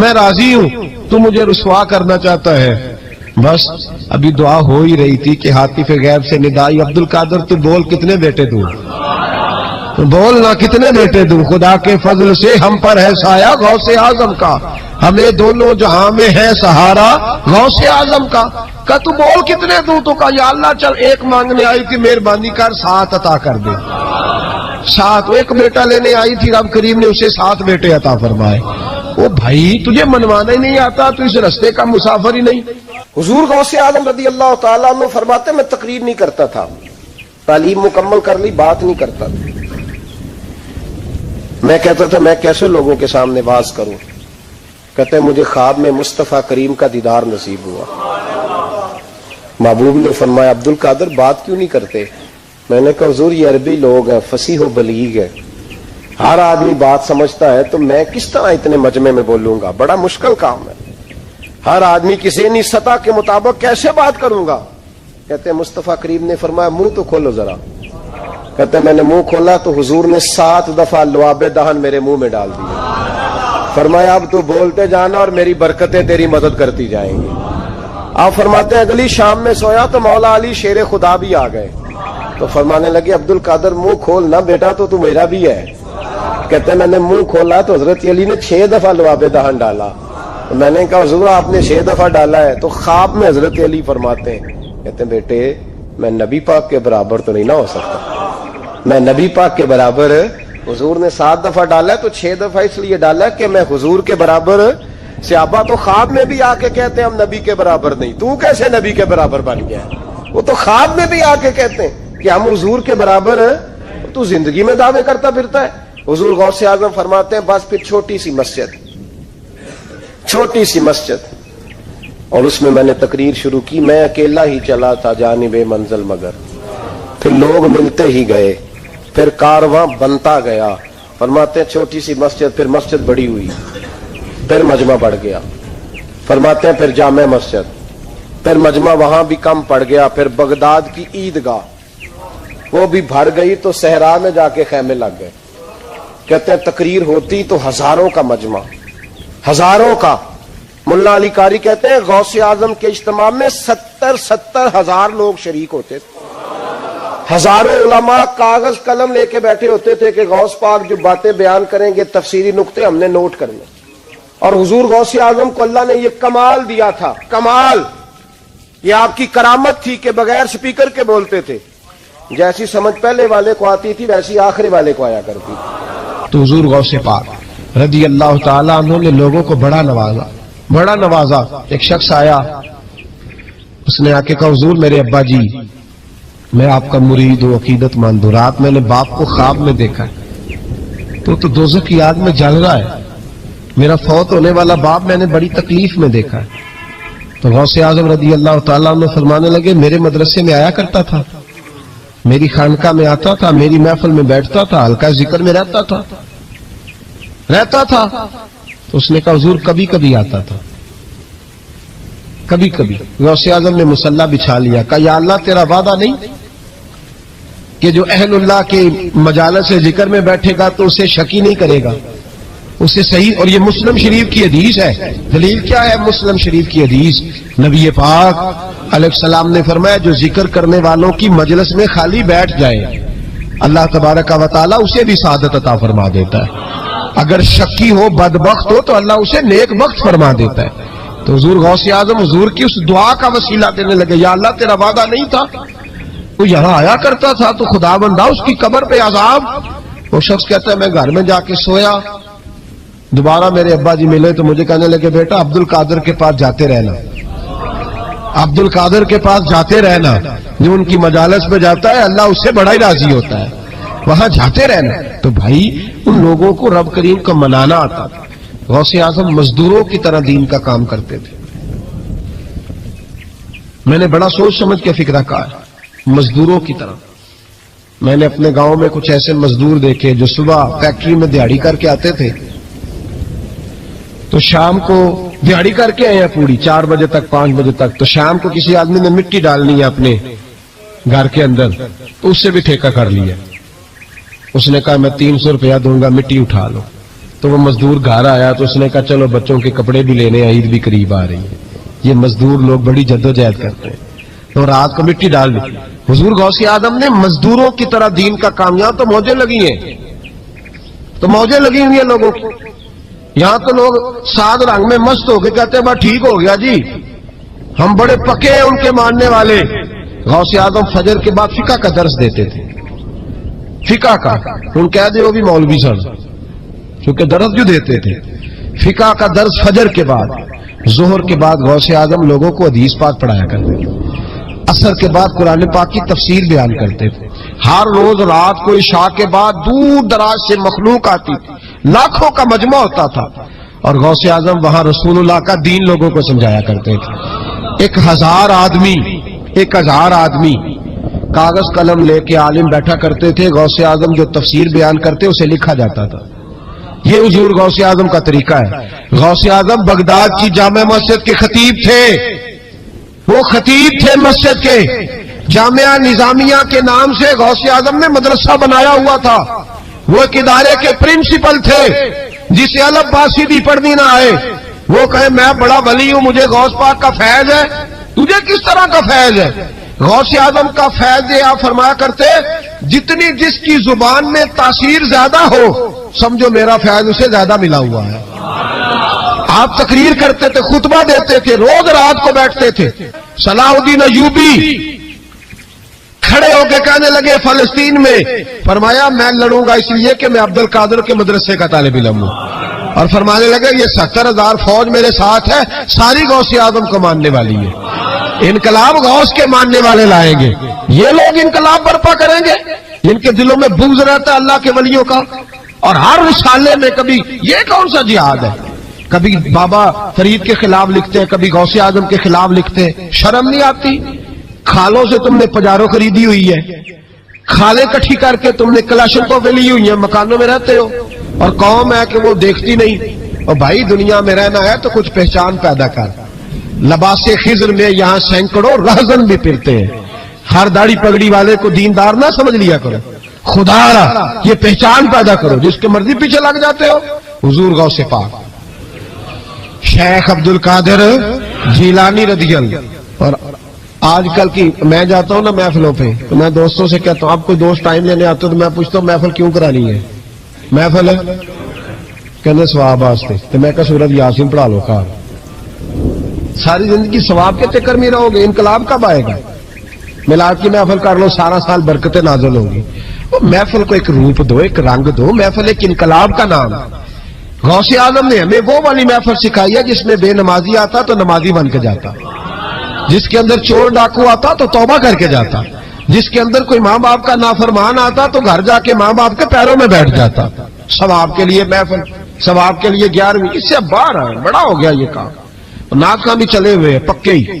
میں راضی ہوں، تو مجھے رسوا کرنا چاہتا ہے۔ بس ابھی دعا ہو ہی رہی تھی کہ ہاتف غیب سے ندائی، عبد القادر تو بول کتنے بیٹے دوں، بولنا کتنے بیٹے دوں، خدا کے فضل سے ہم پر ہے سایہ غوث اعظم کا، ہمیں دونوں جہاں میں ہے سہارا غوث اعظم کا۔ کہ تو بول کتنے دوں؟ تو کہا یا اللہ چل ایک مانگنے آئی تھی، مہربانی کر 7 عطا کر دے۔ 7، ایک بیٹا لینے آئی تھی، رب کریم نے اسے 7 بیٹے عطا فرمائے۔ او بھائی تجھے منوانا ہی نہیں آتا تو اس رستے کا مسافر ہی نہیں۔ حضور غوث اعظم رضی اللہ تعالیٰ عنہ فرماتے میں تقریر نہیں کرتا تھا، تعلیم مکمل کر لی، بات نہیں کرتا تھا۔ میں کہتا تھا میں کیسے لوگوں کے سامنے واز کروں؟ کہتے ہیں مجھے خواب میں مصطفیٰ کریم کا دیدار نصیب ہوا۔ محبوب نے فرمایا عبد القادر بات کیوں نہیں کرتے؟ میں نے کہا حضور یہ عربی لوگ ہیں، فصیح و بلیغ ہے، ہر آدمی بات سمجھتا ہے، تو میں کس طرح اتنے مجمع میں بولوں گا؟ بڑا مشکل کام ہے، ہر آدمی کی ذہنی سطح کے مطابق کیسے بات کروں گا؟ کہتے ہیں مصطفیٰ کریم نے فرمایا منہ تو کھولو ذرا۔ کہتے ہیں میں نے منہ کھولا تو حضور نے 7 دفعہ لعاب دہن میرے منہ میں ڈال دیے۔ فرمایا اب تو بولتے جانا اور میری برکتیں تیری مدد کرتی جائیں گی۔ آپ فرماتے ہیں اگلی شام میں سویا تو مولا علی شیر خدا بھی آ گئے، تو فرمانے لگے عبد القادر منہ کھول نا بیٹا، تو میرا بھی ہے۔ کہتے ہیں میں نے منہ کھولا تو حضرت علی نے 6 دفعہ لعاب دہن ڈالا۔ میں نے کہا حضور آپ نے 6 دفعہ ڈالا ہے، تو خواب میں حضرت علی فرماتے ہیں، کہتے ہیں بیٹے میں نبی پاک کے برابر تو نہیں نہ ہو سکتا، میں نبی پاک کے برابر، حضور نے 7 دفعہ ڈالا ہے تو 6 دفعہ اس لیے ڈالا ہے کہ میں حضور کے برابر۔ صحابہ تو خواب میں بھی آ کے کہتے ہیں ہم نبی کے برابر نہیں، تو کیسے نبی کے برابر بن گیا؟ وہ تو خواب میں بھی آ کے کہتے ہیں کہ ہم حضور کے برابر ہیں، تو زندگی میں دعوے کرتا پھرتا ہے۔ حضور غوث اعظم فرماتے ہیں بس پھر چھوٹی سی مسجد، اور اس میں نے تقریر شروع کی، میں اکیلا ہی چلا تھا جانب منزل مگر، پھر لوگ ملتے ہی گئے، پھر کارواں بنتا گیا۔ فرماتے ہیں چھوٹی سی مسجد، پھر مسجد بڑی ہوئی، پھر مجمع بڑھ گیا۔ فرماتے ہیں پھر جامع مسجد، پھر مجمع وہاں بھی کم پڑ گیا، پھر بغداد کی عیدگاہ وہ بھی بھر گئی تو صحرا میں جا کے خیمے لگ گئے۔ کہتے ہیں تقریر ہوتی تو ہزاروں کا مجمع، ہزاروں کا۔ ملا علی قاری کہتے ہیں غوث اعظم کے اجتماع میں 70 ہزار لوگ شریک ہوتے تھے، ہزاروں علماء کاغذ قلم لے کے بیٹھے ہوتے تھے کہ غوث پاک جو باتیں بیان کریں گے تفسیری نقطے ہم نے نوٹ کرنے۔ اور حضور غوث اعظم کو اللہ نے یہ کمال دیا تھا، کمال، یہ آپ کی کرامت تھی کہ بغیر سپیکر کے بولتے تھے، جیسی سمجھ پہلے والے کو آتی تھی ویسی آخری والے کو آیا کرتی تھی۔ تو حضور غوث پاک رضی اللہ تعالیٰ عنہ نے لوگوں کو بڑا نوازا۔ ایک شخص آیا، اس نے آ کے کہا حضور میرے ابا جی میں آپ کا مرید ہوں، عقیدت مند ہوں، رات میں نے باپ کو خواب میں دیکھا ہے، تو دوزخ کی آگ میں جل رہا ہے، میرا فوت ہونے والا باپ میں نے بڑی تکلیف میں دیکھا ہے۔ تو غوث اعظم رضی اللہ تعالیٰ عنہ فرمانے لگے میرے مدرسے میں آیا کرتا تھا، میری خانقاہ میں آتا تھا، میری محفل میں بیٹھتا تھا، حلقہ ذکر میں رہتا تھا۔ تو اس نے کہا حضور کبھی کبھی آتا تھا، کبھی کبھی۔ غوث اعظم نے مصلی بچھا لیا، کہا یا اللہ تیرا وعدہ نہیں کہ جو اہل اللہ کے مجالس ذکر میں بیٹھے گا تو اسے شکی نہیں کرے گا، اسے صحیح۔ اور یہ مسلم شریف کی حدیث ہے، دلیل کیا ہے؟ مسلم شریف کی حدیث، نبی پاک علیہ السلام نے فرمایا جو ذکر کرنے والوں کی مجلس میں خالی بیٹھ جائے اللہ تبارک و تعالیٰ اسے بھی سعادت عطا فرما دیتا ہے، اگر شکی ہو بدبخت ہو تو اللہ اسے نیک بخت فرما دیتا ہے۔ تو حضور غوث اعظم حضور کی اس دعا کا وسیلہ دینے لگے، یا اللہ تیرا وعدہ نہیں تھا، وہ یہاں آیا کرتا تھا تو خدا بندہ اس کی قبر پہ عذاب۔ وہ شخص کہتا ہے میں گھر میں جا کے سویا، دوبارہ میرے ابا جی ملے تو مجھے کہنے لگے بیٹا عبد القادر کے پاس جاتے رہنا، عبد القادر کے پاس جاتے رہنا، جو ان کی مجالس پہ جاتا ہے اللہ اس سے بڑا ہی راضی ہوتا ہے، وہاں جاتے رہنا۔ تو بھائی ان لوگوں کو رب کریم کا منانا آتا تھا۔ غوث اعظم مزدوروں کی طرح دین کا کام کرتے تھے۔ میں نے بڑا سوچ سمجھ کے فکرہ کہا ہے، مزدوروں کی طرح۔ میں نے اپنے گاؤں میں کچھ ایسے مزدور دیکھے جو صبح فیکٹری میں دیہڑی کر کے آتے تھے تو شام کو دیہڑی کر کے آئے پوری 4 بجے تک 5 بجے تک، تو شام کو کسی آدمی نے مٹی ڈالنی ہے اپنے گھر کے اندر تو اس سے بھی ٹھیکہ کر لیا۔ اس نے کہا میں 300 روپیہ دوں گا، مٹی اٹھا لو۔ تو وہ مزدور گھر آیا تو اس نے کہا چلو بچوں کے کپڑے بھی لینے، عید بھی قریب آ رہی ہے، یہ مزدور لوگ بڑی جدوجہد کرتے ہیں، تو رات کو مٹی ڈال دی۔ حضور غوث اعظم نے مزدوروں کی طرح دین کا کام، یہاں تو موجیں لگی ہیں، تو موجیں لگی ہوئی ہیں لوگوں کی، یہاں تو لوگ ساد رنگ میں مست ہو کے کہتے ہیں بس ٹھیک ہو گیا جی، ہم بڑے پکے ہیں ان کے ماننے والے۔ غوث اعظم فجر کے بعد فقہ کا درس دیتے تھے، فقہ کا، ان کہہ دے وہ بھی مولوی سن، کیونکہ درس جو دیتے تھے فقہ کا درس فجر کے بعد، ظہر کے بعد غوث اعظم لوگوں کو حدیث پاک پڑھایا کرتے تھے، عصر کے بعد قرآن پاک کی تفسیر بیان کرتے تھے، ہر روز رات کو عشاء کے بعد دور دراز سے مخلوق آتی تھی، لاکھوں کا مجمع ہوتا تھا، اور غوث اعظم وہاں رسول اللہ کا دین لوگوں کو سمجھایا کرتے تھے۔ 1000 آدمی کاغذ قلم لے کے عالم بیٹھا کرتے تھے، غوث اعظم جو تفسیر بیان کرتے اسے لکھا جاتا تھا۔ یہ حضور غوث اعظم کا طریقہ ہے۔ غوث اعظم بغداد کی جامع مسجد کے خطیب تھے، وہ خطیب تھے مسجد کے، جامعہ نظامیہ کے نام سے غوث اعظم نے مدرسہ بنایا ہوا تھا، وہ ایک ادارے کے پرنسپل تھے، جسے الف با سیدھی پڑھنی نہ آئے وہ کہے میں بڑا ولی ہوں، مجھے غوث پاک کا فیض ہے، تجھے کس طرح کا فیض ہے؟ غوث اعظم کا فیض یہ آپ فرمایا کرتے جتنی جس کی زبان میں تاثیر زیادہ ہو سمجھو میرا فیض اسے زیادہ ملا ہوا ہے۔ آپ تقریر کرتے تھے، خطبہ دیتے تھے، روز رات کو بیٹھتے تھے۔ صلاح الدین ایوبی کھڑے ہو کے کہنے لگے فلسطین میں، فرمایا میں لڑوں گا اس لیے کہ میں عبد القادر کے مدرسے کا طالب علم ہوں، اور فرمانے لگے یہ 70,000 فوج میرے ساتھ ہے، ساری غوث اعظم کو ماننے والی ہے، انقلاب غوث کے ماننے والے لائیں گے، یہ لوگ انقلاب برپا کریں گے جن کے دلوں میں بغض رہتا ہے اللہ کے ولیوں کا۔ اور ہر رسالے میں کبھی یہ کون سا جہاد ہے، کبھی بابا فرید کے خلاف لکھتے ہیں، کبھی غوث اعظم کے خلاف لکھتے ہیں، شرم نہیں آتی؟ کھالوں سے تم نے پجارو خریدی ہوئی ہے، کھالیں کٹھی کر کے تم نے کلاشنکوف لی ہوئی ہیں، مکانوں میں رہتے ہو، اور قوم ہے کہ وہ دیکھتی نہیں۔ اور بھائی دنیا میں رہنا ہے تو کچھ پہچان پیدا کر۔ لباس خضر میں یہاں سینکڑوں رہزن بھی پھرتے ہیں، ہر داڑھی پگڑی والے کو دیندار نہ سمجھ لیا کرو، خدا را یہ پہچان پیدا کرو، جس کے مرضی پیچھے لگ جاتے ہو۔ حضور غوث پاک شیخ عبد القادر جیلانی رضی اللہ، اور آج کل کی میں جاتا ہوں نا محفلوں پہ تو میں دوستوں سے کہتا ہوں آپ کوئی دوست ٹائم لینے آتے تو میں پوچھتا ہوں محفل کیوں کرانی ہے؟ محفل ہے کہنے ثواب واسطے، تو میں کہا سورۃ یاسین پڑھا لو کار، ساری زندگی ثواب کے چکر میں رہو گے، انقلاب کب آئے گا؟ میلاد کی محفل کر لو، سارا سال برکتیں نازل ہوگی۔ محفل کو ایک روپ دو، ایک رنگ دو، محفل ایک انقلاب کا نام۔ غوث اعظم نے ہمیں وہ والی محفل سکھائی ہے جس میں بے نمازی آتا تو نمازی بن کے جاتا، جس کے اندر چور ڈاکو آتا تو توبہ کر کے جاتا، جس کے اندر کوئی ماں باپ کا نافرمان آتا تو گھر جا کے ماں باپ کے پیروں میں بیٹھ جاتا۔ ثواب کے لیے محفل، ثواب کے لیے 11ویں، اس سے اب باہر آئے، بڑا ہو گیا یہ کام۔ ناکاں بھی چلے ہوئے پکے ہی،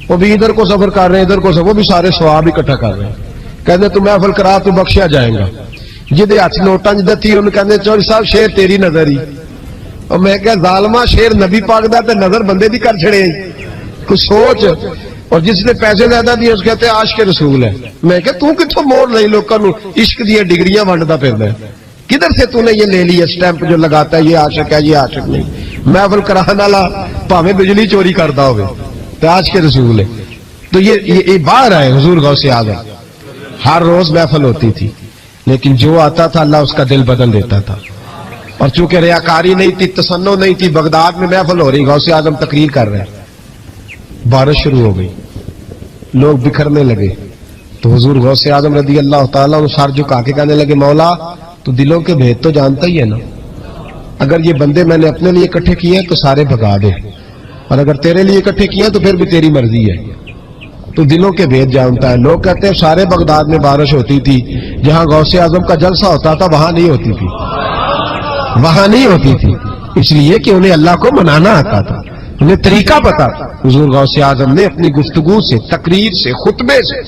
وہ بھی ادھر کو سفر کر رہے ہیں، ادھر کو سفر، وہ بھی سارے ثواب اکٹھا کر رہے ہیں، کہتے تو محفل کرا تو بخشیا جائے گا۔ جدے ہاتھ نوٹاں جدے تھی انہوں کہتے چوری صاحب شیر تیری نظر ہی، اور میں کہ ظالمہ شیر نبی پاک دا تے نظر بندے دی کر چھڑے، کچھ سوچ۔ اور جس نے پیسے زیادہ دیے اس کہتے عاشق رسول ہے، میں کہ تو کتوں موڑ لئی لوکاں نو عشق دی ڈگریاں ونڈدا پھردا ہے، کدھر سے تو نے یہ لے لی اسٹیمپ جو لگاتا ہے یہ عاشق ہے یہ عاشق نہیں؟ محفل کرانے والا بھاویں بجلی چوری کرتا ہوئے تو عاشق رسول ہے۔ تو یہ باہر آئے حضور غوث اعظم، ہر روز محفل ہوتی تھی، لیکن جو آتا تھا اللہ اس کا دل بدل دیتا تھا۔ اور چونکہ ریاکاری نہیں تھی، تسنع نہیں تھی، بغداد میں محفل ہو رہی، غوث اعظم تقریر کر رہے ہیں، بارش شروع ہو گئی، لوگ بکھرنے لگے، تو حضور غوث اعظم رضی اللہ تعالیٰ سر جھکا کے کہنے لگے مولا تو دلوں کے بھید تو جانتا ہی ہے نا، اگر یہ بندے میں نے اپنے لیے اکٹھے کیے ہیں تو سارے بھگا دے، اور اگر تیرے لیے اکٹھے کیے ہیں تو پھر بھی تیری مرضی ہے، تو دلوں کے بھید جانتا ہے۔ لوگ کہتے ہیں سارے بغداد میں بارش ہوتی تھی، جہاں غوث اعظم کا جلسہ ہوتا تھا وہاں نہیں ہوتی تھی، وہاں نہیں ہوتی تھی، اس لیے کہ انہیں اللہ کو منانا آتا تھا، انہیں طریقہ پتا تھا۔ حضور غوث اعظم نے اپنی گفتگو سے، تقریر سے، خطبے سے،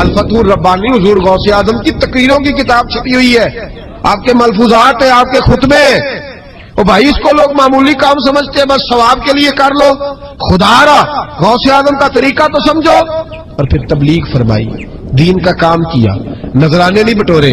الفتح الربانی حضور غوث اعظم کی تقریروں کی کتاب چھپی ہوئی ہے، آپ کے ملفوظات ہیں، آپ کے خطبے۔ اور بھائی اس کو لوگ معمولی کام سمجھتے ہیں، بس ثواب کے لیے کر لو، خدا را غوث اعظم کا طریقہ تو سمجھو۔ اور پھر تبلیغ فرمائی، دین کا کام کیا، نذرانے نہیں بٹورے،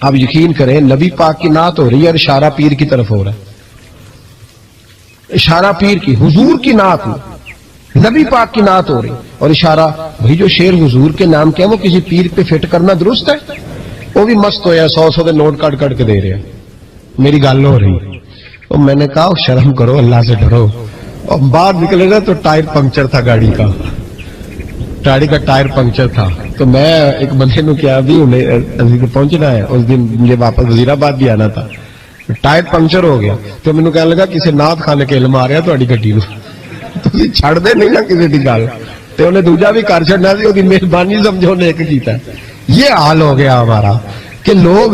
آپ یقین کریں نبی پاک کی نعت ہو رہی ہے اور اشارہ پیر کی طرف ہو رہا ہے. اشارہ پیر کی، حضور کی نعت نہیں، نبی پاک کی نعت ہو رہی اور اشارہ. بھائی جو شعر حضور کے نام کیا وہ کسی پیر پہ فٹ کرنا درست ہے؟ وہ بھی مست ہویا 100 کے نوٹ کٹ کٹ کے دے رہے ہیں. میری گل ہو رہی اور میں نے کہا شرم کرو، اللہ سے ڈرو. اور باہر نکلے نا تو ٹائر پنکچر تھا گاڑی کا ٹائر پنکچر تھا. تو میں ایک بندے نو کیا بھی انہیں پہنچنا ہے، اس دن مجھے واپس وزیرآباد بھی آنا تھا، ٹائر پنکچر ہو گیا. تو مینوں کہنے لگا کسی نعت خانے کے علم آ رہا تھوڑی گڈی نو، تسی چھڑ دے نہیں نا کسی دی گل. تے انہیں دوجا بھی کر چھڑنا سی، ਉਹਦੀ مہربانی سمجھو نے ایک کیتا. یہ حال ہو گیا ہمارا کہ لوگ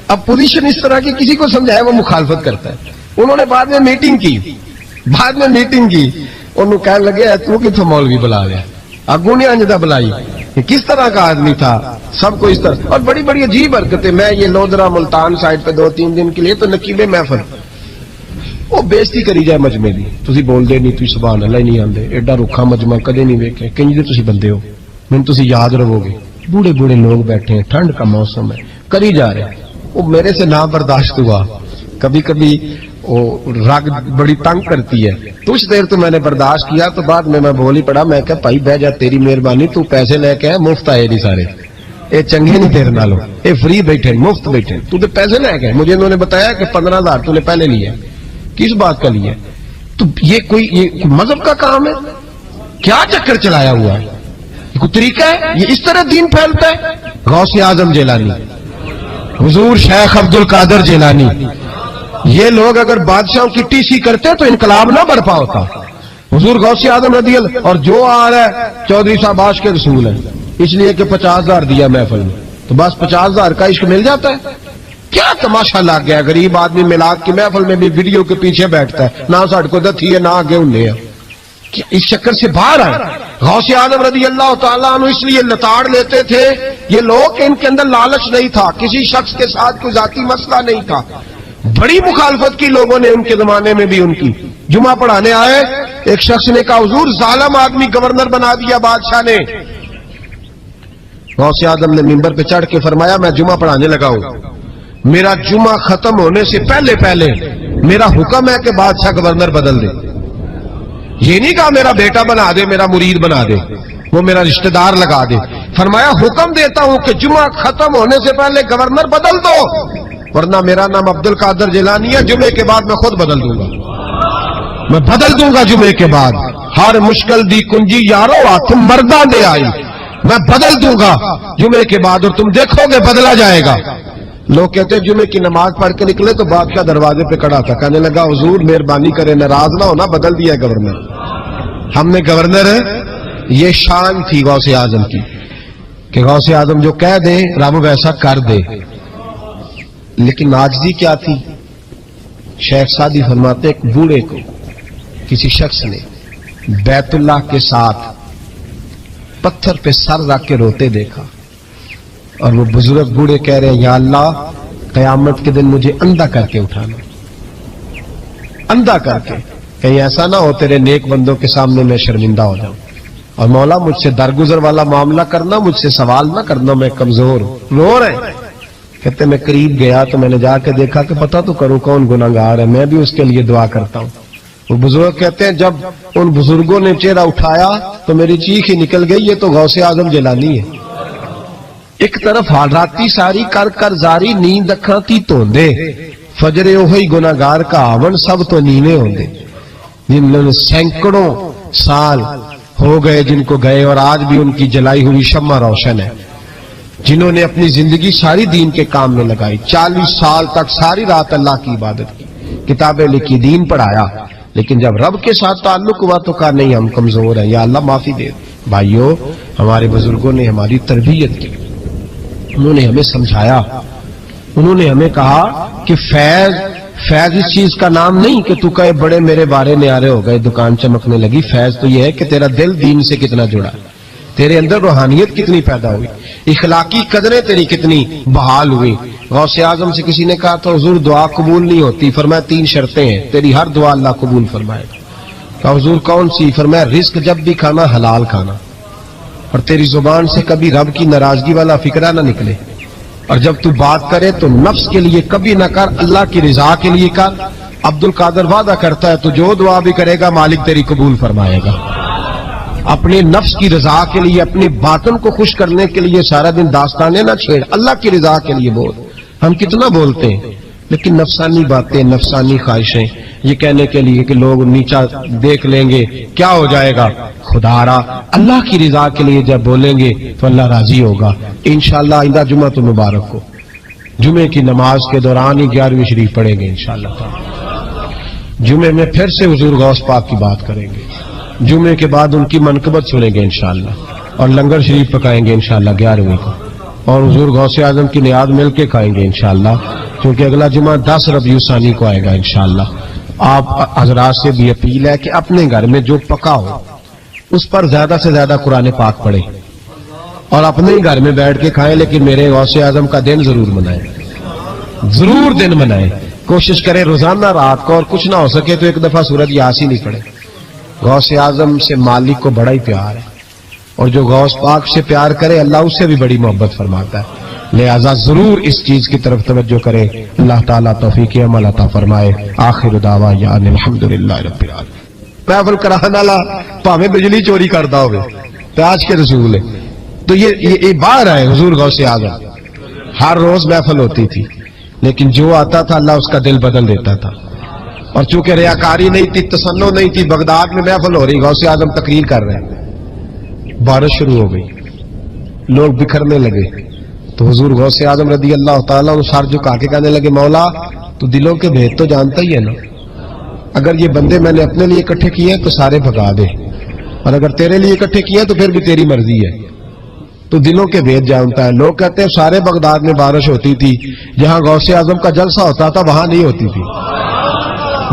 اب پوزیشن اس طرح کی کسی کو سمجھائے وہ مخالفت کرتا ہے. انہوں نے بعد میں میٹنگ کی انہوں کہنے لگے تو کتوں مولوی بلا لیا، اگوں نہیں انجدہ بلائی، کس طرح کا آدمی تھا، سب کو اس طرح. اور بڑی بڑی عجیب حرکتیں. میں یہ لودرا ملتان سائڈ پہ 2-3 دن کے لیے تو نقیب محفل وہ بےزتی کری جائے مجمے دی. تسی بول دے نہیں، تسی سبحان اللہ ہی نہیں آندے، ایڈا رکھا مجمع کدے نہیں ویکھے. کنج دے تسی بندے ہو، من تسی یاد رہو گے. بوڑھے بوڑھے لوگ بیٹھے ہیں، ٹھنڈ کا موسم ہے، کری جا رہے ہیں. وہ میرے سے نہ برداشت ہوا. کبھی کبھی وہ رگ بڑی تنگ کرتی ہے. کچھ دیر تو میں نے برداشت کیا، تو بعد میں بول ہی پڑا. میں کہ بھائی بہ جا، تیری مہربانی، تو پیسے لے کے مفت آئے نہیں سارے، اے چنگے نہیں تیرے نالوں، اے فری بیٹھے مفت بیٹھے. تو تے پیسے لے کے مجھے انہوں نے بتایا کہ 15,000 تو نے پہلے لیے. کس بات کا لیے؟ تو یہ کوئی مذہب کا کام ہے؟ کیا چکر چلایا ہوا ہے؟ یہ کوئی طریقہ ہے؟ یہ اس طرح دین پھیلتا ہے؟ غوث اعظم جیلانی، حضور شیخ عبد القادر جیلانی، یہ لوگ اگر بادشاہوں کی ٹی سی کرتے تو انقلاب نہ برپا ہوتا. حضور غوث اعظم رضی اللہ. اور جو آ رہا ہے چودھری صاحب عاش کے رسول ہیں، اس لیے کہ 50,000 دیا محفل میں، تو بس 50,000 کا عشق مل جاتا ہے. کیا تماشا لگ گیا؟ غریب آدمی میلاد کی محفل میں بھی ویڈیو کے پیچھے بیٹھتا ہے، نہ ساڑھ کو دتھی ہے نہ آگے انہیں ہے. اس چکر سے باہر آئے. غوث اعظم رضی اللہ تعالیٰ عنہ اس لیے لتاڑ لیتے تھے یہ لوگ کہ ان کے اندر لالچ نہیں تھا، کسی شخص کے ساتھ کوئی ذاتی مسئلہ نہیں تھا. بڑی مخالفت کی لوگوں نے ان کے زمانے میں بھی ان کی. جمعہ پڑھانے آئے، ایک شخص نے کہا حضور ظالم آدمی گورنر بنا دیا بادشاہ نے. غوث اعظم نے منبر پہ چڑھ کے فرمایا میں جمعہ پڑھانے لگا ہوں، میرا جمعہ ختم ہونے سے پہلے میرا حکم ہے کہ بادشاہ گورنر بدل دے. یہ نہیں کہا میرا بیٹا بنا دے، میرا مرید بنا دے، وہ میرا رشتہ دار لگا دے. فرمایا حکم دیتا ہوں کہ جمعہ ختم ہونے سے پہلے گورنر بدل دو، ورنہ میرا نام عبد القادر جیلانی ہے، جمعے کے بعد میں خود بدل دوں گا. میں بدل دوں گا جمعے کے بعد. ہر مشکل دی کنجی یارو تم مرداں دے آئی، میں بدل دوں گا جمعے کے بعد، اور تم دیکھو گے بدلا جائے گا. لوگ کہتے ہیں جمعے کی نماز پڑھ کے نکلے تو بادشاہ دروازے پہ کھڑا تھا، کہنے لگا حضور مہربانی کرے ناراض نہ ہونا، بدل دیا گورنر. ہم نے گورنر ہے. یہ شان تھی غوث اعظم کی کہ غوث اعظم جو کہہ دے رب ویسا کر دے. لیکن عاجزی کیا تھی؟ شیخ سعدی فرماتے ایک بوڑھے کو کسی شخص نے بیت اللہ کے ساتھ پتھر پہ سر رکھ کے روتے دیکھا، اور وہ بزرگ بوڑھے کہہ رہے ہیں یا اللہ قیامت کے دن مجھے اندھا کر کے اٹھانا، اندھا کر کے، کہیں ایسا نہ ہو تیرے نیک بندوں کے سامنے میں شرمندہ ہو جاؤں، اور مولا مجھ سے درگزر والا معاملہ کرنا، مجھ سے سوال نہ کرنا، میں کمزور ہوں. رو رہے ہیں. کہتے میں قریب گیا تو میں نے جا کے دیکھا کہ پتہ تو کروں کون گناہگار ہے، میں بھی اس کے لیے دعا کرتا ہوں. وہ بزرگ کہتے ہیں جب ان بزرگوں نے چہرہ اٹھایا تو میری چیخ ہی نکل گئی، یہ تو غوث اعظم جیلانی ہے. ایک طرف حالاتی ساری کر کر زاری نیند اکھاں تھی توندے، فجر اوہی گناہگار کا آون سب تو نینے ہوندے. جن لوگ سینکڑوں سال ہو گئے جن کو گئے، اور آج بھی ان کی جلائی ہوئی شمع روشن ہے. جنہوں نے اپنی زندگی ساری دین کے کام میں لگائی، 40 سال تک ساری رات اللہ کی عبادت کی، کتابیں لکھی، دین پڑھایا، لیکن جب رب کے ساتھ تعلق ہوا تو کہا نہیں ہم کمزور ہیں، یا اللہ معافی دے. بھائیو ہمارے بزرگوں نے ہماری تربیت کی، انہوں نے ہمیں سمجھایا، انہوں نے ہمیں کہا کہ فیض اس چیز کا نام نہیں کہ تو کہے بڑے میرے بارے نیارے ہو گئے دکان چمکنے لگی. فیض تو یہ ہے کہ تیرا دل دین سے کتنا جڑا، تیرے اندر روحانیت کتنی پیدا ہوئی، اخلاقی قدریں تیری کتنی بحال ہوئی. غوث اعظم سے کسی نے کہا تو حضور دعا قبول نہیں ہوتی، فرمایا 3 شرطیں ہیں، تیری ہر دعا اللہ قبول فرمائے گا. کہا حضور کون سی؟ فرمایا رزق جب بھی کھانا حلال کھانا، اور تیری زبان سے کبھی رب کی ناراضگی والا فکرہ نہ نکلے. اور جب تو بات کرے تو نفس کے لیے کبھی نہ کر، اللہ کی رضا کے لیے کر۔ عبد القادر وعدہ کرتا ہے تو جو دعا بھی کرے گا مالک تیری قبول فرمائے گا۔ اپنے نفس کی رضا کے لیے، اپنے باطن کو خوش کرنے کے لیے سارا دن داستانیں نہ چھیڑ، اللہ کی رضا کے لیے بول۔ ہم کتنا بولتے ہیں لیکن نفسانی باتیں، نفسانی خواہشیں، یہ کہنے کے لیے کہ لوگ نیچا دیکھ لیں گے کیا ہو جائے گا۔ خدا را اللہ کی رضا کے لیے جب بولیں گے تو اللہ راضی ہوگا انشاءاللہ۔ آئندہ جمعہ تو مبارک ہو، جمعے کی نماز کے دوران ہی 11ویں شریف پڑھیں گے انشاءاللہ۔ جمعے میں پھر سے حضور غوث پاک کی بات کریں گے، جمعے کے بعد ان کی منقبت سنیں گے انشاءاللہ، اور لنگر شریف پکائیں گے انشاءاللہ 11ویں کو، اور حضور غوث اعظم کی نیاد مل کے کھائیں گے انشاءاللہ، کیونکہ اگلا جمعہ 10 ربیع الثانی کو آئے گا انشاءاللہ۔ آپ حضرات سے بھی اپیل ہے کہ اپنے گھر میں جو پکا ہو اس پر زیادہ سے زیادہ قرآن پاک پڑھیں، اور اپنے ہی گھر میں بیٹھ کے کھائیں، لیکن میرے غوث اعظم کا دن ضرور منائیں، ضرور دن منائیں۔ کوشش کریں روزانہ رات کو، اور کچھ نہ ہو سکے تو ایک دفعہ سورۃ یاسین ہی پڑھیں۔ غوث اعظم سے مالک کو بڑا ہی پیار ہے، اور جو غوث پاک سے پیار کرے اللہ اس سے بھی بڑی محبت فرماتا ہے، لہذا ضرور اس چیز کی طرف توجہ کریں۔ اللہ تعالیٰ توفیق عمل عطا فرمائے۔ آخر دعوانا الحمدللہ رب العالمین۔ محفل کرانے والا پاویں بجلی چوری کرتا ہوگا تو آج کے رسول ہے، تو یہ باہر ہے حضور غوث اعظم۔ ہر روز محفل ہوتی تھی، لیکن جو آتا تھا اللہ اس کا دل بدل دیتا تھا، اور چونکہ ریاکاری نہیں تھی، تسنع نہیں تھی، بغداد میں محفل ہو رہی، غوث اعظم تقریر کر رہے ہیں، بارش شروع ہو گئی، لوگ بکھرنے لگے، تو حضور غوث اعظم رضی اللہ تعالیٰ عنہ سر جھکا کے کہنے لگے مولا تو دلوں کے بھید تو جانتا ہی ہے نا، اگر یہ بندے میں نے اپنے لیے اکٹھے کیے تو سارے بھگا دے، اور اگر تیرے لیے اکٹھے کیے تو پھر بھی تیری مرضی ہے، تو دلوں کے بھید جانتا ہے۔ لوگ کہتے ہیں سارے بغداد میں بارش ہوتی تھی، جہاں غوث اعظم کا جلسہ ہوتا تھا وہاں نہیں ہوتی تھی،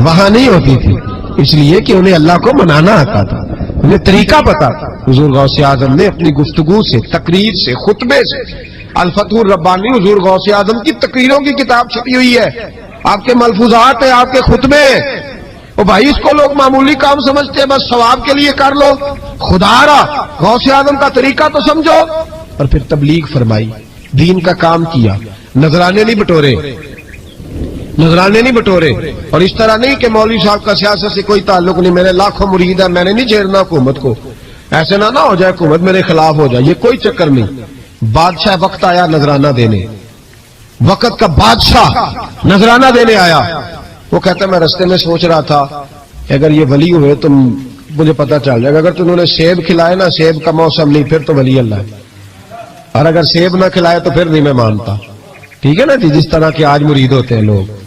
وہاں نہیں ہوتی تھی، اس لیے کہ انہیں اللہ کو منانا آتا تھا، انہیں طریقہ پتا تھا۔ حضور غوث اعظم نے اپنی گفتگو سے، تقریر سے، خطبے سے، الفتح الربانی حضور غوث اعظم کی تقریروں کی کتاب چھپی ہوئی ہے، آپ کے ملفوظات ہیں، آپ کے خطبے ہیں، اور بھائی اس کو لوگ معمولی کام سمجھتے ہیں، بس ثواب کے لیے کر لو، خدا را غوث اعظم کا طریقہ تو سمجھو۔ اور پھر تبلیغ فرمائی، دین کا کام کیا، نذرانے نہیں بٹورے، نذرانے نہیں بٹورے، اور اس طرح نہیں کہ مولوی صاحب کا سیاست سے کوئی تعلق نہیں، میرے لاکھوں مرید ہیں، میں نے نہیں چھیڑنا حکومت کو، ایسے نہ ہو جائے حکومت میرے خلاف ہو جائے، یہ کوئی چکر نہیں۔ بادشاہ وقت آیا نذرانہ دینے، وقت کا بادشاہ نذرانہ دینے آیا، وہ کہتا ہے میں رستے میں سوچ رہا تھا اگر یہ ولی ہوئے تو مجھے پتا چل جائے گا، اگر تم نے سیب کھلائے نا، سیب کا موسم نہیں، پھر تو ولی اللہ ہے، اور اگر سیب نہ کھلائے تو پھر نہیں میں مانتا، ٹھیک ہے نا جی، جس طرح کے آج مرید ہوتے ہیں لوگ،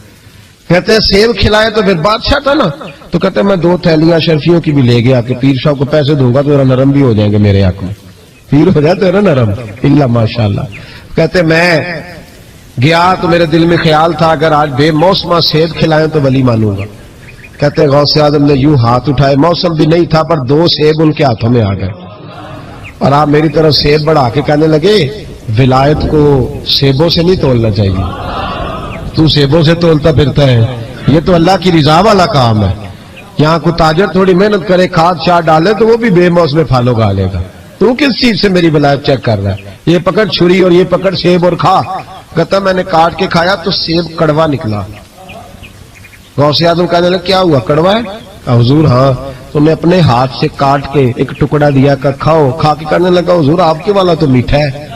کہتے ہیں سیب کھلائے تو پھر بادشاہ تھا نا، تو کہتے ہیں میں 2 تھیلیاں شرفیوں کی بھی لے گیا کہ پیر صاحب کو پیسے دوں گا تو ذرا نرم بھی ہو جائیں گے میرے حق میں، پیر ہو جائے تو ذرا نرم، اللہ ماشاء اللہ۔ کہتے میں گیا تو میرے دل میں خیال تھا اگر آج بے موسمہ سیب کھلائیں تو ولی مانوں گا، کہتے غوث اعظم نے یوں ہاتھ اٹھائے، موسم بھی نہیں تھا پر 2 سیب ان کے ہاتھوں میں آ گئے، اور آپ میری طرف سیب بڑھا کے کہنے لگے ولایت کو سیبوں سے نہیں تولنا چاہیے، تو سیبوں سے تولتا پھرتا ہے، یہ تو اللہ کی رضا والا کام ہے، یہاں کو تاجر تھوڑی محنت کرے، کھاد شاد ڈالے تو وہ بھی بے موسم پھل اگا لے گا، تو کس چیز سے میری ولایت چیک کر رہا ہے، یہ پکڑ چھری اور یہ پکڑ سیب اور کھا، کہتا میں نے کاٹ کے کھایا تو سیب کڑوا نکلا۔ غوث اعظم کہنے لگا کیا ہوا، کڑوا ہے؟ حضور ہاں، تو میں اپنے ہاتھ سے کاٹ کے ایک ٹکڑا دیا کہ کھاؤ، کھا کے کہنے لگا حضور آپ کے والا تو میٹھا ہے،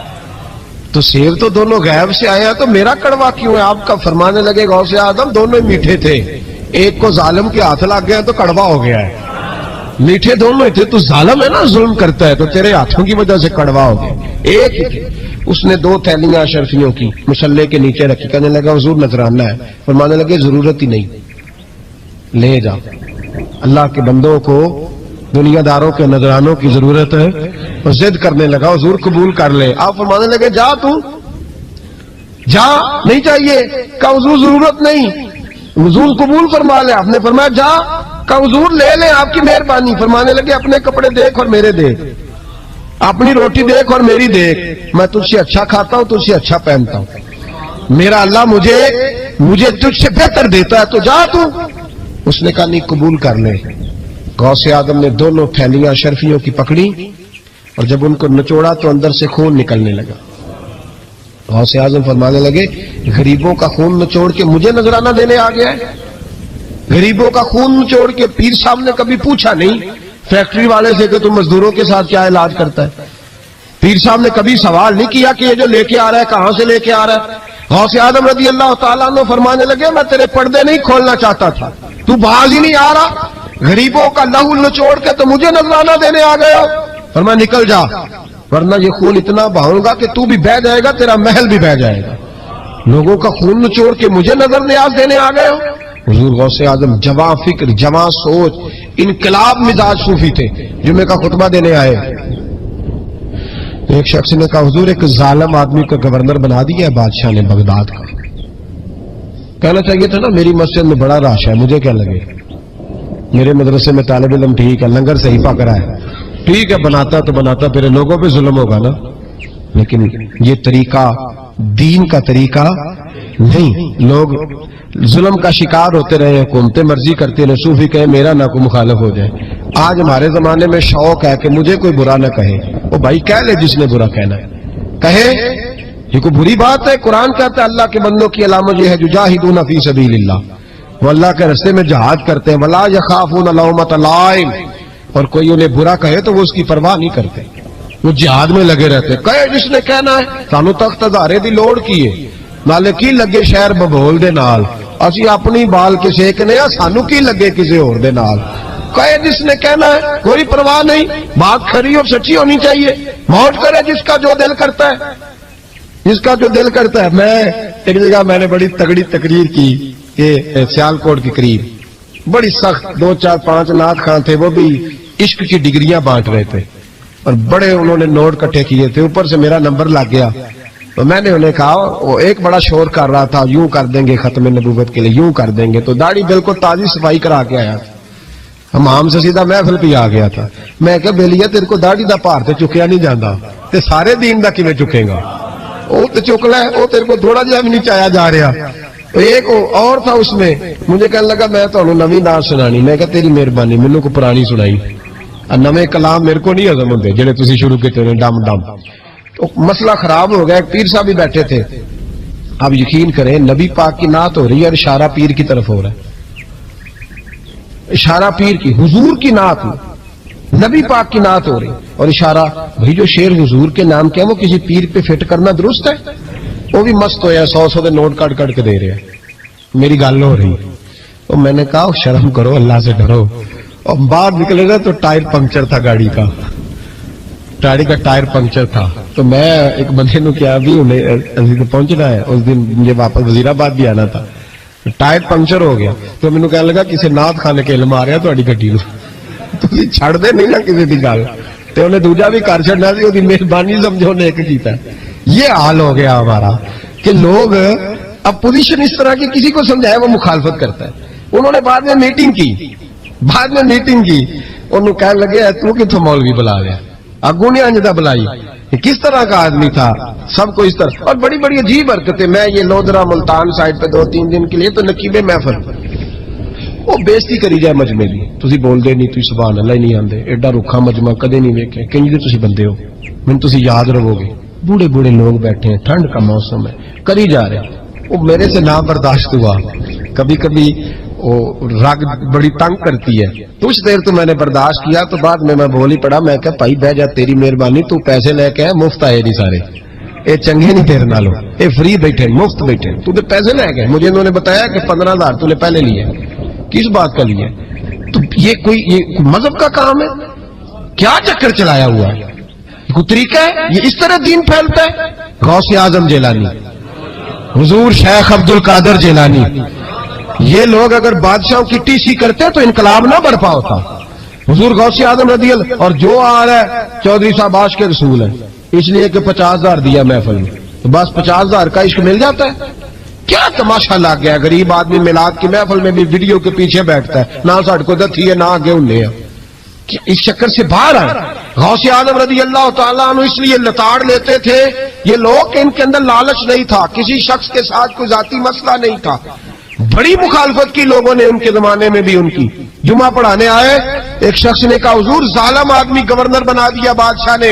تو سیب تو دونوں غیب سے آئے ہیں تو میرا کڑوا کیوں ہے؟ آپ کا فرمانے لگے غوث اعظم دونوں ہی میٹھے تھے، ایک کو ظالم کے ہاتھ لگ گیا تو کڑوا ہو گیا ہے، میٹھے دونوں ہی تھے، تو ظالم ہے نا، ظلم کرتا ہے، تو تیرے ہاتھوں کی وجہ سے کڑوا ہو گیا، ایک ہی تھے۔ اس نے 2 تھیلیاں شرفیوں کی مصلے کے نیچے رکھی، کہنے لگا حضور نذرانہ ہے، فرمانے لگے ضرورت ہی نہیں، لے جا، اللہ کے بندوں کو دنیا داروں کے نذرانوں کی ضرورت ہے، اور ضد کرنے لگا حضور قبول کر لے، آپ فرمانے لگے جا تو جا، نہیں چاہیے، کہ حضور ضرورت نہیں، حضور قبول فرما لے، آپ نے فرمایا جا، کہ حضور لے لیں آپ کی مہربانی، فرمانے لگے اپنے کپڑے دیکھ اور میرے دیکھ، اپنی روٹی دیکھ اور میری دیکھ، میں تجھ سے اچھا کھاتا ہوں، تجھ سے اچھا پہنتا ہوں، میرا اللہ مجھے تجھ سے بہتر دیتا ہے، تو جا تو۔ اس نے کہا نہیں قبول کر لے۔ غوث اعظم نے 2 تھیلیاں شرفیوں کی پکڑی، اور جب ان کو نچوڑا تو اندر سے خون نکلنے لگا، غوث اعظم فرمانے لگے غریبوں کا خون نچوڑ کے مجھے نذرانہ دینے آ گیا ہے. غریبوں کا خون نچوڑ کے. پیر صاحب نے کبھی پوچھا نہیں فیکٹری والے سے کہ تم مزدوروں کے ساتھ کیا علاج کرتا ہے. پیر صاحب نے کبھی سوال نہیں کیا کہ یہ جو لے کے آ رہا ہے کہاں سے لے کے آ رہا ہے. غوث اعظم رضی اللہ تعالیٰ عنہ فرمانے لگے میں تیرے پردے نہیں کھولنا چاہتا تھا, تو باز ہی نہیں آ رہا, غریبوں کا لہو نچوڑ کے تو مجھے نذرانہ دینے آ گیا. فرمایا نکل جا ورنہ یہ خون اتنا بہاؤں گا کہ تو بھی بہہ جائے گا, تیرا محل بھی بہہ جائے گا. لوگوں کا خون نچوڑ کے مجھے نظر نیاز دینے آ گئے ہو. حضور غوث اعظم جواں فکر, جواں سوچ, انقلاب مزاج صوفی تھے. جمعے کا خطبہ دینے آئے, ایک شخص نے کہا حضور ایک ظالم آدمی کو گورنر بنا دیا ہے بادشاہ نے بغداد کا. کہنا چاہیے تھا نا میری مسجد میں بڑا راش ہے, مجھے کیا لگے, میرے مدرسے میں طالب علم ٹھیک ہے, لنگر صحیح پا کرا ہے, ٹھیک ہے بناتا تو بناتا, پھر لوگوں پہ ظلم ہوگا نا. لیکن یہ طریقہ دین کا طریقہ نہیں. لوگ ظلم کا شکار ہوتے رہے, حکومتیں مرضی کرتے رہے, صوفی کہے میرا نہ کوئی مخالف ہو جائے. آج ہمارے زمانے میں شوق ہے کہ مجھے کوئی برا نہ کہے. وہ بھائی کہہ لے جس نے برا کہنا ہے کہے, یہ کوئی بری بات ہے. قرآن کہتا ہے اللہ کے بندوں کی علامت یہ ہے یجاہدون فی سبیل اللہ, وہ اللہ کے راستے میں جہاد کرتے ہیں. ولا یخافون لومۃ لائم, اور کوئی انہیں برا کہے تو وہ اس کی پرواہ نہیں کرتے, وہ جہاد میں لگے رہتے. کہے جس نے کہنا ہے سانو تخت ہزارے دی لوڑ کی ہے, نالے کی لگے شہر ببول دے نال, اسی اپنی بال کے سیکنے ہیں, سانو کی لگے کسی اور دے نال. کہے جس نے کہنا ہے کوئی پرواہ نہیں, بات کھری اور سچی ہونی چاہیے. موت کرے جس کا جو دل کرتا ہے, جس کا جو دل کرتا ہے. میں ایک جگہ میں نے بڑی تگڑی تقریر کی کہ سیالکوٹ کے قریب, بڑی سخت 2 4 5 نعت خان تھے, وہ بھی عشق کی ڈگریاں بانٹ رہے تھے اور بڑے انہوں نے نوٹ کٹھے کیے تھے. اوپر سے میرا نمبر لگ گیا تو میں نے انہیں کہا, وہ ایک بڑا شور کر رہا تھا یوں کر دیں گے ختم نبوت کے لیے, یوں کر دیں گے. تو داڑھی بالکل تازی صفائی کرا کے آیا, ہم سے سیدھا محفل پہ آ گیا تھا. میں کہ بیلیا تیرے کو داڑھی دا پار تے چکیا نہیں جانا, تے سارے دین دا کیویں چکے گا, وہ تے چک لے, وہ تیرے کو تھوڑا جہا بھی نہیں چایا جا رہا. ایک اور تھا اس میں, مجھے کہنے لگا میں تو نویں نعت سنانی. میں کہا تیری مہربانی مینوں کو پرانی سنائی, نویں کلام میرے کو نہیں ہضم ہوندے جڑے تسی شروع کیتے نے ڈم ڈم. تو مسئلہ خراب ہو گیا. ایک پیر صاحب بھی بیٹھے تھے. اب یقین کریں نبی پاک کی نعت ہو رہی ہے اور اشارہ پیر کی طرف ہو رہا ہے, اشارہ پیر کی, حضور کی نعت نبی پاک کی نعت ہو رہی اور اشارہ. بھائی جو شعر حضور کے نام کیا وہ کسی پیر پہ فٹ کرنا درست ہے؟ وہ بھی مست ہویا 100 دے نوٹ کٹ کٹ کے دے رہے ہیں. میری گل ہو رہی تو میں نے کہا شرم کرو, اللہ سے ڈرو. اور باہر نکلے نا تو ٹائر پنکچر تھا گاڑی کا, گاڑی کا ٹائر پنکچر تھا. تو میں ایک بندے نو کیا بھی انہیں پہنچنا ہے, اس دن مجھے واپس وزیر آباد بھی آنا تھا, ٹائر پنکچر ہو گیا. تو مینوں کہنے لگا کسی نعت خانے کے علم آ رہا تہاڈی گڈی نو, تسی چھڑ دے نہیں نا کسی دی گل, تے انہیں دوجا بھی کر چھڑنا سی, اودی مہربانی سمجھو نے ایک کیتا. یہ حال ہو گیا ہمارا کہ لوگ اپوزیشن اس طرح کی کسی کو سمجھائے وہ مخالفت کرتا ہے. انہوں نے بعد میں میٹنگ کی, انہوں کہنے لگے تو کتوں مولوی بلا لیا, اگوں نہیں انجدہ بلائی, کس طرح کا آدمی تھا, سب کو اس طرح. اور بڑی بڑی عجیب حرکتیں. میں یہ لودرا ملتان سائڈ پہ 2-3 دن کے لیے تو نقیب محفل, وہ بےزتی کری جائے مجمع دی, تسی بول دے نہیں, تسی سبحان اللہ ہی نہیں آندے, ایڈا رکھا مجمع کدے نہیں ویکھے, کنج دے تسی بندے ہو, من تسی یاد رہو گے. بوڑھے بوڑھے لوگ بیٹھے ہیں, ٹھنڈ کا موسم ہے, کری جا رہے ہیں. وہ میرے سے نہ برداشت ہوا. کبھی کبھی وہ رگ بڑی تنگ کرتی ہے, کچھ دیر تو میں نے برداشت کیا, تو بعد میں بول ہی پڑا. میں کہ بھائی بہ جا, تیری مہربانی, تو پیسے لے کے مفت آئے نہیں سارے, اے چنگے نہیں تیرے نالوں, اے فری بیٹھے مفت بیٹھے, تو نے پیسے لے گئے. مجھے انہوں نے بتایا کہ 15,000 تو نے پہلے لیے. کس بات کا لیے؟ تو یہ کوئی مذہب کا کام ہے کیا؟ چکر چلایا ہوا ہے, کوئی طریقہ ہے یہ اس طرح دین پھیلتا ہے؟ غوث اعظم جیلانی, حضور شیخ عبد القادر جیلانی, یہ لوگ اگر بادشاہوں کی ٹی سی کرتے تو انقلاب نہ برپا ہوتا. حضور غوث اعظم رضی اللہ, اور جو آ رہا ہے چودھری صاحب عاشق رسول ہے, اس لیے کہ 50,000 دیا محفل میں, تو بس 50,000 کا عشق مل جاتا ہے. کیا تماشا لگ گیا, غریب آدمی میلاد کی محفل میں بھی ویڈیو کے پیچھے بیٹھتا ہے, نہ ساڑھ کو دتھی ہے نہ آگے انہیں ہے. اس چکر سے باہر آئے. غوث اعظم رضی اللہ تعالیٰ عنہ اس لیے لتاڑ لیتے تھے یہ لوگ کہ ان کے اندر لالچ نہیں تھا, کسی شخص کے ساتھ کوئی ذاتی مسئلہ نہیں تھا. بڑی مخالفت کی لوگوں نے ان کے زمانے میں بھی ان کی. جمعہ پڑھانے آئے, ایک شخص نے کہا حضور ظالم آدمی گورنر بنا دیا بادشاہ نے.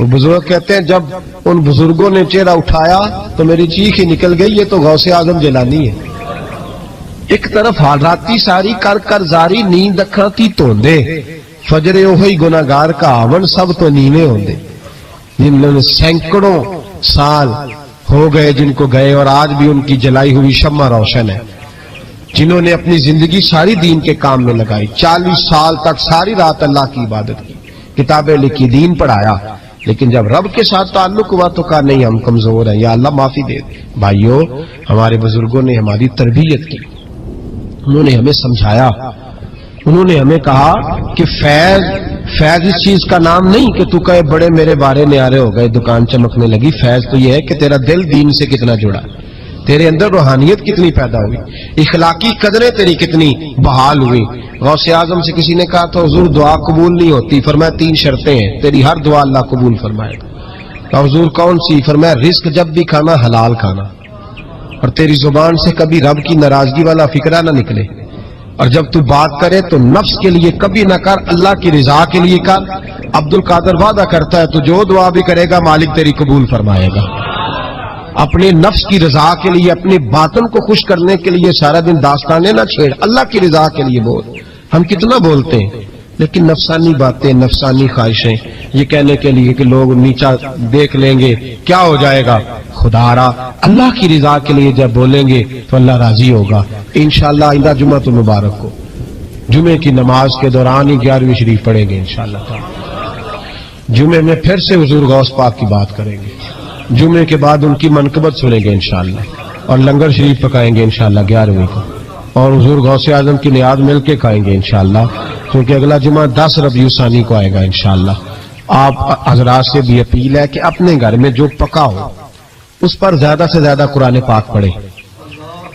وہ بزرگ کہتے ہیں جب ان بزرگوں نے چہرہ اٹھایا تو میری چیخ ہی نکل گئی، یہ تو غوث اعظم جیلانی ہے۔ ایک طرف حالاتی ساری کر کر زاری، نیند اکھاں تی توندے، فجر اوہی گناہگار کا آون سب تو نیویں ہوندے۔ جنہوں نے سینکڑوں سال ہو گئے جن کو گئے، اور آج بھی ان کی جلائی ہوئی شمع روشن ہے۔ جنہوں نے اپنی زندگی ساری دین کے کام میں لگائی، 40 سال تک ساری رات اللہ کی عبادت کی، کتابیں لکھی، دین پڑھایا، لیکن جب رب کے ساتھ تعلق ہوا تو کہا نہیں ہم کمزور ہیں، یا اللہ معافی دے دے۔ بھائیو، ہمارے بزرگوں نے ہماری تربیت کی، انہوں نے ہمیں سمجھایا، انہوں نے ہمیں کہا کہ فیض اس چیز کا نام نہیں کہ تو کہے بڑے میرے بارے نیارے ہو گئے، دکان چمکنے لگی۔ فیض تو یہ ہے کہ تیرا دل دین سے کتنا جڑا، تیرے اندر روحانیت کتنی پیدا ہوئی، اخلاقی قدریں تیری کتنی بحال ہوئی۔ غوث اعظم سے کسی نے کہا تو حضور دعا قبول نہیں ہوتی، فرمایا 3 شرطیں ہیں، تیری ہر دعا اللہ قبول فرمائے گا۔ حضور کون سی؟ فرمایا رزق جب بھی کھانا حلال کھانا، اور تیری زبان سے کبھی رب کی ناراضگی والا فکرہ نہ نکلے، اور جب تو بات کرے تو نفس کے لیے کبھی نہ کر، اللہ کی رضا کے لیے کر۔ عبد القادر وعدہ کرتا ہے تو جو دعا بھی کرے گا مالک تیری قبول فرمائے گا۔ اپنے نفس کی رضا کے لیے، اپنے باطن کو خوش کرنے کے لیے سارا دن داستانے نہ چھیڑ، اللہ کی رضا کے لیے بول۔ ہم کتنا بولتے ہیں لیکن نفسانی باتیں، نفسانی خواہشیں، یہ کہنے کے لیے کہ لوگ نیچا دیکھ لیں گے کیا ہو جائے گا، خدا را اللہ کی رضا کے لیے جب بولیں گے تو اللہ راضی ہوگا۔ انشاءاللہ آئندہ جمعہ تو مبارک کو جمعے کی نماز کے دوران ہی 11ویں شریف پڑھیں گے انشاءاللہ تعالی۔ جمعے میں پھر سے حضور غوث پاک کی بات کریں گے، جمعے کے بعد ان کی منقبت سنیں گے انشاءاللہ، اور لنگر شریف پکائیں گے انشاءاللہ 11ویں کو، اور حضور غوث اعظم کی نیاد مل کے کھائیں گے انشاءاللہ، کیونکہ اگلا جمعہ 10 ربیع ثانی کو آئے گا انشاءاللہ۔ آپ حضرات سے بھی اپیل ہے کہ اپنے گھر میں جو پکا ہو اس پر زیادہ سے زیادہ قرآن پاک پڑھیں،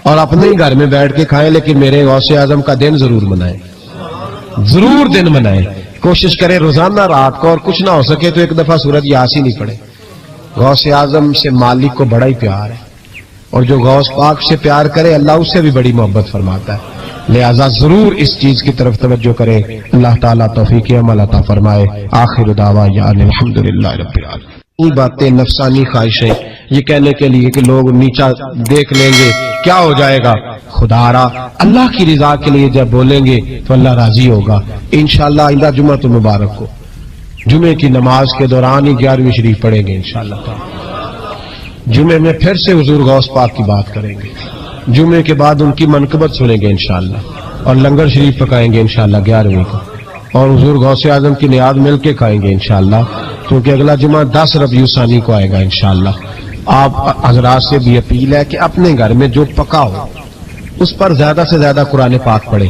اور اپنے ہی گھر میں بیٹھ کے کھائیں، لیکن میرے غوث اعظم کا دن ضرور منائیں، ضرور دن منائیں۔ کوشش کریں روزانہ رات کو، اور کچھ نہ ہو سکے تو ایک دفعہ سورۃ یاسین ہی پڑھیں۔ غوث اعظم سے مالک کو بڑا ہی پیار ہے، اور جو غوث پاک سے پیار کرے اللہ اس سے بھی بڑی محبت فرماتا ہے، لہذا ضرور اس چیز کی طرف توجہ کرے۔ اللہ تعالیٰ توفیق عمل عطا فرمائے۔ آخر دعوانا الحمدللہ رب العالمین۔ یہ باتیں نفسانی خواہشیں، یہ کہنے کے لیے کہ لوگ نیچا دیکھ لیں گے کیا ہو جائے گا، خدا را اللہ کی رضا کے لیے جب بولیں گے تو اللہ راضی ہوگا۔ انشاءاللہ آئندہ جمعہ تو مبارک کو جمعے کی نماز کے دوران ہی 11ویں شریف پڑھیں گے انشاءاللہ تعالی۔ جمعے میں پھر سے حضور غوث پاک کی بات کریں گے، جمعے کے بعد ان کی منقبت سنیں گے انشاءاللہ، اور لنگر شریف پکائیں گے انشاءاللہ 11ویں کو، اور حضور غوث اعظم کی نیاد مل کے کھائیں گے انشاءاللہ، کیونکہ اگلا جمعہ 10 ربیع ثانی کو آئے گا انشاءاللہ۔ آپ حضرات سے بھی اپیل ہے کہ اپنے گھر میں جو پکا ہو اس پر زیادہ سے زیادہ قرآن پاک پڑھیں،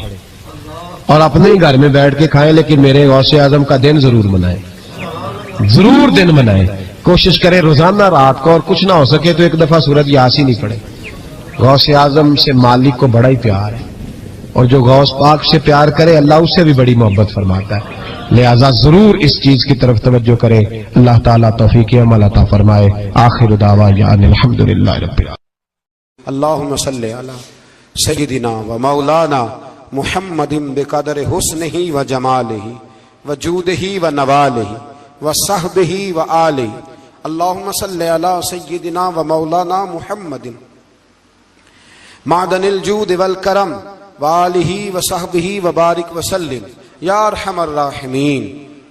اور اپنے ہی گھر میں بیٹھ کے کھائیں، لیکن میرے غوث اعظم کا دن ضرور منائیں، ضرور دن منائیں۔ کوشش کریں روزانہ رات کو، اور کچھ نہ ہو سکے تو ایک دفعہ سورۃ یاسین ہی پڑھیں۔ غوث اعظم سے مالک کو بڑا ہی پیار ہے، اور جو غوث پاک سے پیار کرے اللہ اس سے بھی بڑی محبت فرماتا ہے، لہذا ضرور اس چیز کی طرف توجہ کرے۔ اللہ تعالیٰ توفیق عمل عطا فرمائے۔ آخر دعوانا الحمدللہ رب العالمین۔ اللہم صلی علی سیدنا و مولانا محمد بقدر حسنہ و جمالہ و جودہ و نوالہ و صحبہ و آلہ۔ اللہم صلی علی سیدنا و مولانا محمد معدن الجود والکرم وآلہ وصحبہ وبارک وسلم۔ یا ارحم الراحمین،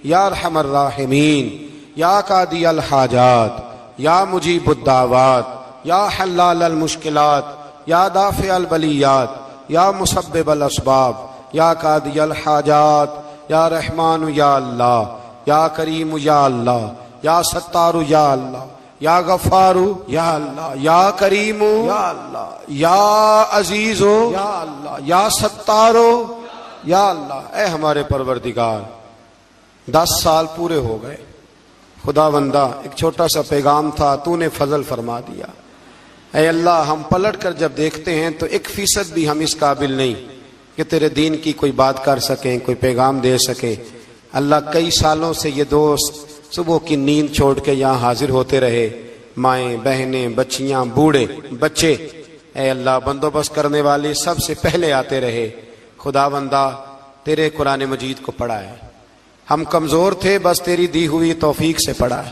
یا ارحم الراحمین، یا قاضی الحاجات، یا مجیب الدعوات، یا حلال المشکلات، یا دافع البلیات، یا مسبب الاسباب، یا قاضی الحاجات، یا رحمان یا اللہ، یا کریم یا اللہ، یا ستار یا اللہ، یا غفار یا اللہ، یا کریم یا اللہ، یا عزیز یا اللہ، یا ستار یا اللہ۔ اے ہمارے پروردگار، 10 سال پورے ہو گئے، خدا بندہ ایک چھوٹا سا پیغام تھا، تو نے فضل فرما دیا۔ اے اللہ، ہم پلٹ کر جب دیکھتے ہیں تو 1% بھی ہم اس قابل نہیں کہ تیرے دین کی کوئی بات کر سکیں، کوئی پیغام دے سکیں۔ اللہ، کئی سالوں سے یہ دوست صبح کی نیند چھوڑ کے یہاں حاضر ہوتے رہے، مائیں، بہنیں، بچیاں، بوڑھے، بچے، اے اللہ بندوبست کرنے والے سب سے پہلے آتے رہے۔ خدا بندہ تیرے قرآن مجید کو پڑھا ہے، ہم کمزور تھے، بس تیری دی ہوئی توفیق سے پڑھا ہے۔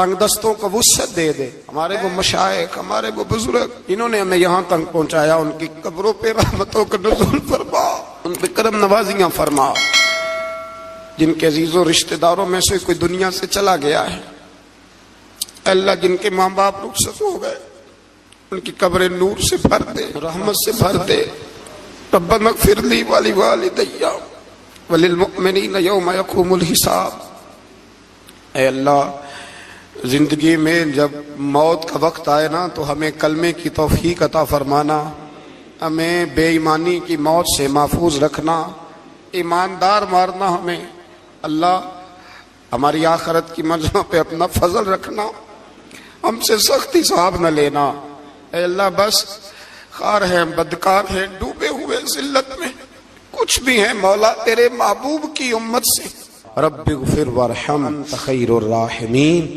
تنگ دستوں کو وسعت دے دے. ہمارے وہ مشائخ، ہمارے وہ بزرگ، انہوں نے ہمیں یہاں تک پہنچایا، ان کی قبروں پہ رحمتوں کا نزول فرما، ان پہ کرم نوازیاں فرما. جن کے عزیزوں رشتہ داروں میں سے کوئی دنیا سے چلا گیا ہے، اللہ جن کے ماں باپ رخصت ہو گئے، ان کی قبریں نور سے بھر دے، رحمت سے بھر دے. ربنا اغفر لی ولوالدی وللمؤمنین یوم یقوم الحساب. اے اللہ، زندگی میں جب موت کا وقت آئے نا تو ہمیں کلمے کی توفیق عطا فرمانا، ہمیں بے ایمانی کی موت سے محفوظ رکھنا، ایماندار مارنا ہمیں. اللہ ہماری آخرت کی منزلوں پہ اپنا فضل رکھنا، ہم سے سخت حساب نہ لینا. اے اللہ بس خار ہیں، بدکار ہیں، ڈوبے ہوئے ذلت میں، کچھ بھی ہیں مولا تیرے محبوب کی امت سے. رب اغفر وارحم انت خیر الراحمین.